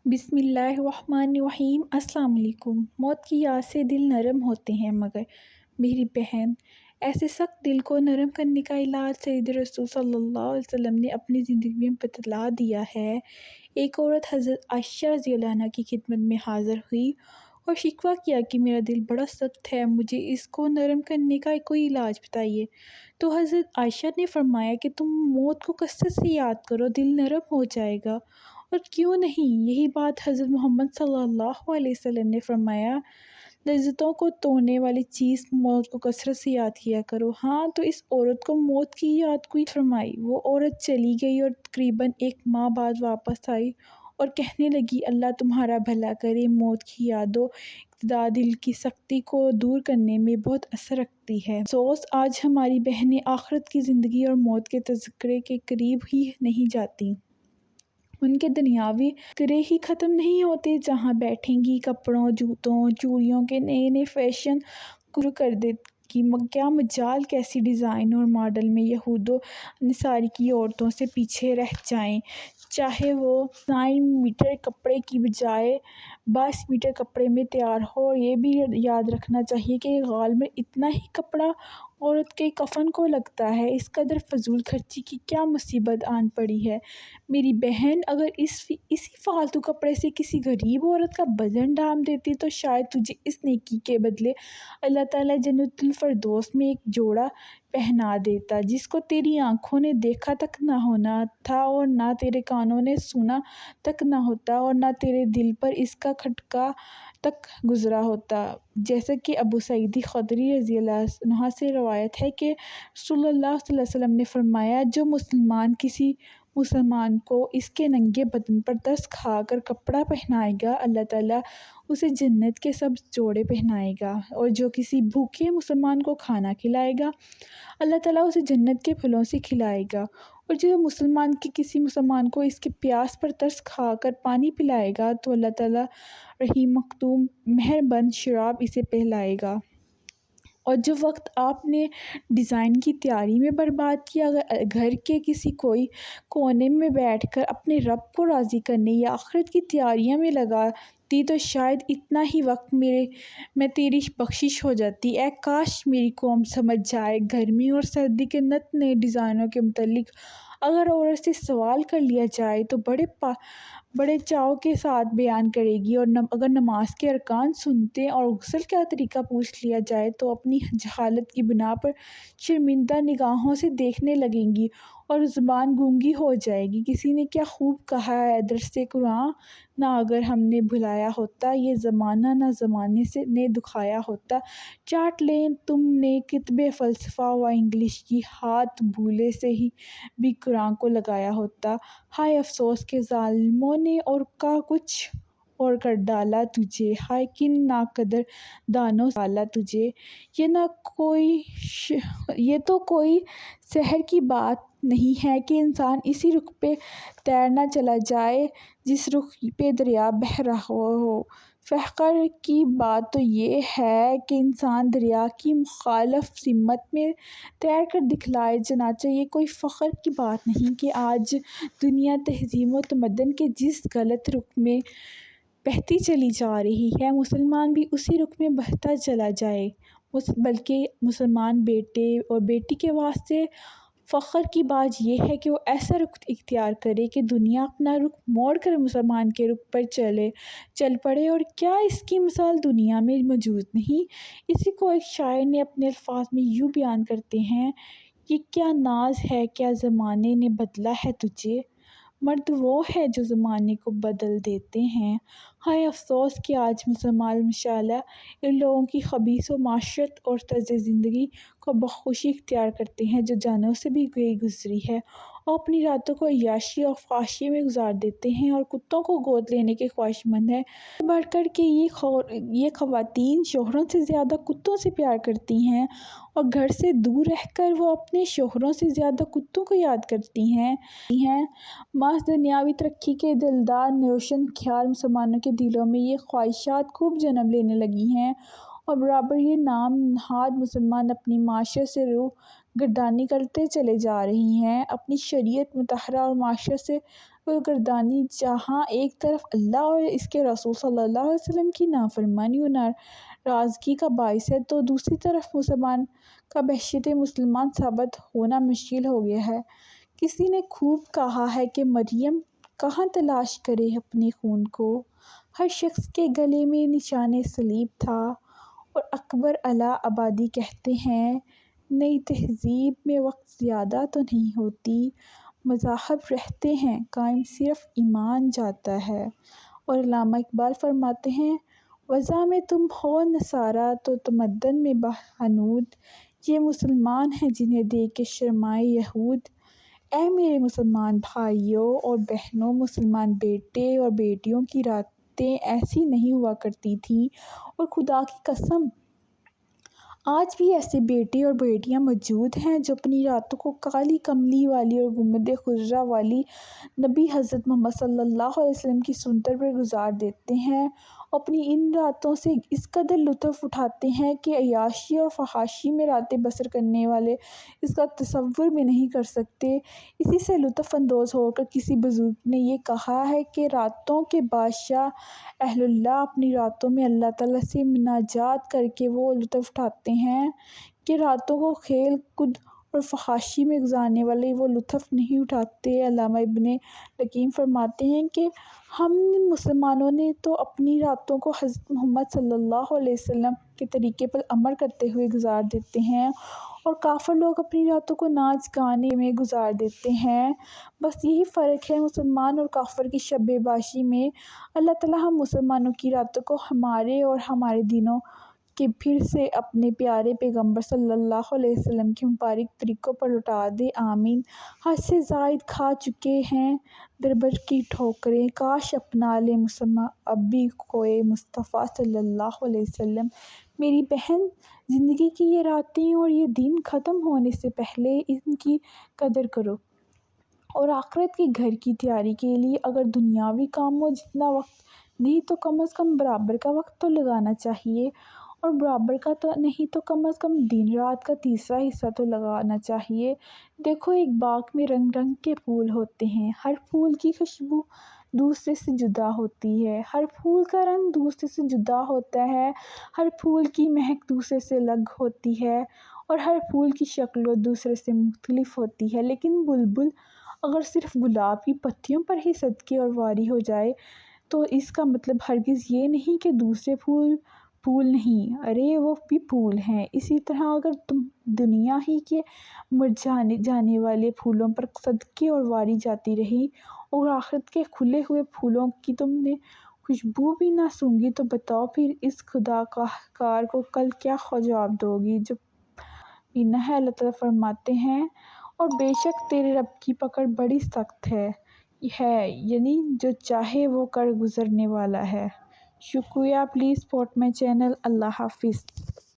بسم اللہ الرحمن الرحیم۔ السلام علیکم۔ موت کی یاد سے دل نرم ہوتے ہیں، مگر میری بہن، ایسے سخت دل کو نرم کرنے کا علاج سید رسول صلی اللہ علیہ وسلم نے اپنی زندگی میں بتلا دیا ہے۔ ایک عورت حضرت عائشہ رضی اللہ عنہا کی خدمت میں حاضر ہوئی اور شکوہ کیا کہ میرا دل بڑا سخت ہے، مجھے اس کو نرم کرنے کا کوئی علاج بتائیے۔ تو حضرت عائشہ نے فرمایا کہ تم موت کو کثرت سے یاد کرو، دل نرم ہو جائے گا۔ اور کیوں نہیں، یہی بات حضرت محمد صلی اللہ علیہ وسلم نے فرمایا، لذتوں کو توڑنے والی چیز موت کو کثرت سے یاد کیا کرو۔ ہاں، تو اس عورت کو موت کی یاد کوئی فرمائی۔ وہ عورت چلی گئی اور تقریباً 1 ماہ بعد واپس آئی اور کہنے لگی، اللہ تمہارا بھلا کرے، موت کی یاد و اقتدا دل کی سختی کو دور کرنے میں بہت اثر رکھتی ہے۔ افسوس، آج ہماری بہنیں آخرت کی زندگی اور موت کے تذکرے کے قریب ہی نہیں جاتیں۔ ان کے دنیاوی تذکرے ہی ختم نہیں ہوتے، جہاں بیٹھیں گی کپڑوں، جوتوں، چوڑیوں کے نئے نئے فیشن شروع کر دے گی۔ کیا مجال کیسی ڈیزائن اور ماڈل میں یہود و نصارہ کی عورتوں سے پیچھے رہ جائیں، چاہے وہ 9 میٹر کپڑے کی بجائے 22 میٹر کپڑے میں تیار ہو۔ یہ بھی یاد رکھنا چاہیے کہ غالباً اتنا ہی کپڑا عورت کے کفن کو لگتا ہے۔ اس قدر فضول خرچی کی کیا مصیبت آن پڑی ہے میری بہن! اگر اسی فالتو کپڑے سے کسی غریب عورت کا بدن ڈھانپ دیتی تو شاید تجھے اس نیکی کے بدلے اللہ تعالیٰ جنت الفردوس میں ایک جوڑا پہنا دیتا، جس کو تیری آنکھوں نے دیکھا تک نہ ہونا تھا، اور نہ تیرے کانوں نے سنا تک نہ ہوتا، اور نہ تیرے دل پر اس کا کھٹکا تک گزرا ہوتا۔ جیسا کہ ابو سعید خدری رضی اللہ عنہ سے روایت ہے کہ رسول اللہ صلی اللہ علیہ وسلم نے فرمایا، جو مسلمان کسی مسلمان کو اس کے ننگے بدن پر ترس کھا کر کپڑا پہنائے گا، اللہ تعالیٰ اسے جنت کے سبز جوڑے پہنائے گا، اور جو کسی بھوکے مسلمان کو کھانا کھلائے گا، اللہ تعالیٰ اسے جنت کے پھلوں سے کھلائے گا، اور جو مسلمان کی کسی مسلمان کو اس کے پیاس پر ترس کھا کر پانی پلائے گا تو اللہ تعالیٰ رحیم مختوم مہربان شراب اسے پلائے گا۔ اور جو وقت آپ نے ڈیزائن کی تیاری میں برباد کیا، اگر گھر کے کسی کوئی کونے میں بیٹھ کر اپنے رب کو راضی کرنے یا آخرت کی تیاریوں میں لگا دی تو شاید اتنا ہی وقت میں تیری بخشش ہو جاتی۔ اے کاش میری قوم سمجھ جائے! گرمی اور سردی کے نت نئے ڈیزائنوں کے متعلق اگر عورت سے سوال کر لیا جائے تو بڑے چاؤ کے ساتھ بیان کرے گی، اور اگر نماز کے ارکان، سنتیں اور غسل کا طریقہ پوچھ لیا جائے تو اپنی جہالت کی بنا پر شرمندہ نگاہوں سے دیکھنے لگیں گی اور زبان گونگی ہو جائے گی۔ کسی نے کیا خوب کہا ہے، درسِ قرآن نہ اگر ہم نے بھلایا ہوتا، یہ زمانہ نہ زمانے نے دکھایا ہوتا، چاٹ لیں تم نے کتب فلسفہ و انگلش کی، ہاتھ بھولے سے ہی بھی قرآن کو لگایا ہوتا۔ ہائے افسوس کہ ظالموں نے اور کا کچھ اور کر ڈالا تجھے، ہائے کن ناقدر دانوں سے پالا تجھے۔ یہ تو کوئی سحر کی بات نہیں ہے کہ انسان اسی رخ پہ تیرنا چلا جائے جس رخ پہ دریا بہہ رہا ہو۔ فخر کی بات تو یہ ہے کہ انسان دریا کی مخالف سمت میں تیر کر دکھلائے۔ چنانچہ یہ کوئی فخر کی بات نہیں کہ آج دنیا تہذیب و تمدن کے جس غلط رخ میں بہتی چلی جا رہی ہے، مسلمان بھی اسی رخ میں بہتا چلا جائے، بلکہ مسلمان بیٹے اور بیٹی کے واسطے فخر کی بات یہ ہے کہ وہ ایسا رخ اختیار کرے کہ دنیا اپنا رخ موڑ کر مسلمان کے رخ پر چل پڑے۔ اور کیا اس کی مثال دنیا میں موجود نہیں؟ اسی کو ایک شاعر نے اپنے الفاظ میں یوں بیان کرتے ہیں، یہ کیا ناز ہے، کیا زمانے نے بدلا ہے تجھے، مرد وہ ہے جو زمانے کو بدل دیتے ہیں۔ ہائے افسوس کہ آج مسلمان ماشاءاللہ ان لوگوں کی خبیث و معاشرت اور طرز زندگی کو بخوشی اختیار کرتے ہیں جو جانوں سے بھی گزری ہے، اور اپنی راتوں کو عیاشی اور فحاشی میں گزار دیتے ہیں، اور کتوں کو گود لینے کے خواہش مند ہیں۔ اس سے بڑھ کر کہ یہ خواتین شوہروں سے زیادہ کتوں سے پیار کرتی ہیں، اور گھر سے دور رہ کر وہ اپنے شوہروں سے زیادہ کتوں کو یاد کرتی ہیں۔ محض دنیاوی ترقی کے دلدار روشن خیال مسلمانوں کے دلوں میں یہ خواہشات خوب جنم لینے لگی ہیں، اور برابر یہ نام نہاد مسلمان اپنی معاشرت سے روح گردانی کرتے چلے جا رہے ہیں، اپنی شریعت مطہرہ اور معاشرت سے گردانی، جہاں ایک طرف اللہ اور اس کے رسول صلی اللہ علیہ وسلم کی نافرمانی اور ناراضگی کا باعث ہے، تو دوسری طرف مسلمان کا بحیثیت مسلمان ثابت ہونا مشکل ہو گیا ہے۔ کسی نے خوب کہا ہے کہ مریم کہاں تلاش کرے اپنے خون کو، ہر شخص کے گلے میں نشان صلیب تھا۔ اور اکبر الہ آبادی کہتے ہیں، نئی تہذیب میں وقت زیادہ تو نہیں ہوتی، مذاہب رہتے ہیں قائم، صرف ایمان جاتا ہے۔ اور علامہ اقبال فرماتے ہیں، وضع میں تم ہو نصارا تو تمدن میں بہنود، یہ مسلمان ہیں جنہیں دیکھ کے شرمائے یہود۔ اے میرے مسلمان بھائیوں اور بہنوں، مسلمان بیٹے اور بیٹیوں کی راتیں ایسی نہیں ہوا کرتی تھیں، اور خدا کی قسم آج بھی ایسے بیٹے اور بیٹیاں موجود ہیں جو اپنی راتوں کو کالی کملی والی اور گنبد خضرا والی نبی حضرت محمد صلی اللہ علیہ وسلم کی سنت پر گزار دیتے ہیں، اپنی ان راتوں سے اس قدر لطف اٹھاتے ہیں کہ عیاشی اور فحاشی میں راتیں بسر کرنے والے اس کا تصور بھی نہیں کر سکتے۔ اسی سے لطف اندوز ہو کر کسی بزرگ نے یہ کہا ہے کہ راتوں کے بادشاہ اہل اللہ اپنی راتوں میں اللہ تعالیٰ سے مناجات کر کے وہ لطف اٹھاتے ہیں کہ راتوں کو کھیل کود اور فحاشی میں گزارنے والے وہ لطف نہیں اٹھاتے۔ علامہ ابن القیم فرماتے ہیں کہ ہم مسلمانوں نے تو اپنی راتوں کو حضرت محمد صلی اللہ علیہ وسلم کے طریقے پر عمل کرتے ہوئے گزار دیتے ہیں، اور کافر لوگ اپنی راتوں کو ناچ گانے میں گزار دیتے ہیں۔ بس یہی فرق ہے مسلمان اور کافر کی شب باشی میں۔ اللہ تعالیٰ ہم مسلمانوں کی راتوں کو ہمارے اور ہمارے دینوں کے پھر سے اپنے پیارے پیغمبر صلی اللہ علیہ وسلم کے مبارک طریقوں پر لوٹا دے، آمین۔ حد سے زائد کھا چکے ہیں دربر کی ٹھوکریں، کاش اپنا لے مسلمان اب بھی کوئے مصطفیٰ صلی اللہ علیہ وسلم۔ میری بہن، زندگی کی یہ راتیں اور یہ دن ختم ہونے سے پہلے ان کی قدر کرو، اور آخرت کے گھر کی تیاری کے لیے اگر دنیاوی کاموں جتنا وقت نہیں تو کم از کم برابر کا وقت تو لگانا چاہیے، اور برابر کا تو نہیں تو کم از کم دن رات کا تیسرا حصہ تو لگانا چاہیے۔ دیکھو، ایک باغ میں رنگ رنگ کے پھول ہوتے ہیں، ہر پھول کی خوشبو دوسرے سے جدا ہوتی ہے، ہر پھول کا رنگ دوسرے سے جدا ہوتا ہے، ہر پھول کی مہک دوسرے سے الگ ہوتی ہے، اور ہر پھول کی شکل دوسرے سے مختلف ہوتی ہے، لیکن بلبل اگر صرف گلاب کی پتیوں پر ہی صدقے اور واری ہو جائے تو اس کا مطلب ہرگز یہ نہیں کہ دوسرے پھول پھول نہیں، ارے وہ بھی پھول ہیں۔ اسی طرح اگر تم دنیا ہی کے مرجھانے جانے والے پھولوں پر صدقے اور واری جاتی رہی اور آخرت کے کھلے ہوئے پھولوں کی تم نے خوشبو بھی نہ سونگھی، تو بتاؤ پھر اس خدا کار کو کل کیا جواب دو گی جو پینا ہے۔ اللہ تعالیٰ فرماتے ہیں، اور بے شک تیرے رب کی پکڑ بڑی سخت ہے، یعنی جو چاہے وہ کر گزرنے والا ہے۔ شکریہ، پلیز سپورٹ مائی چینل۔ اللہ حافظ۔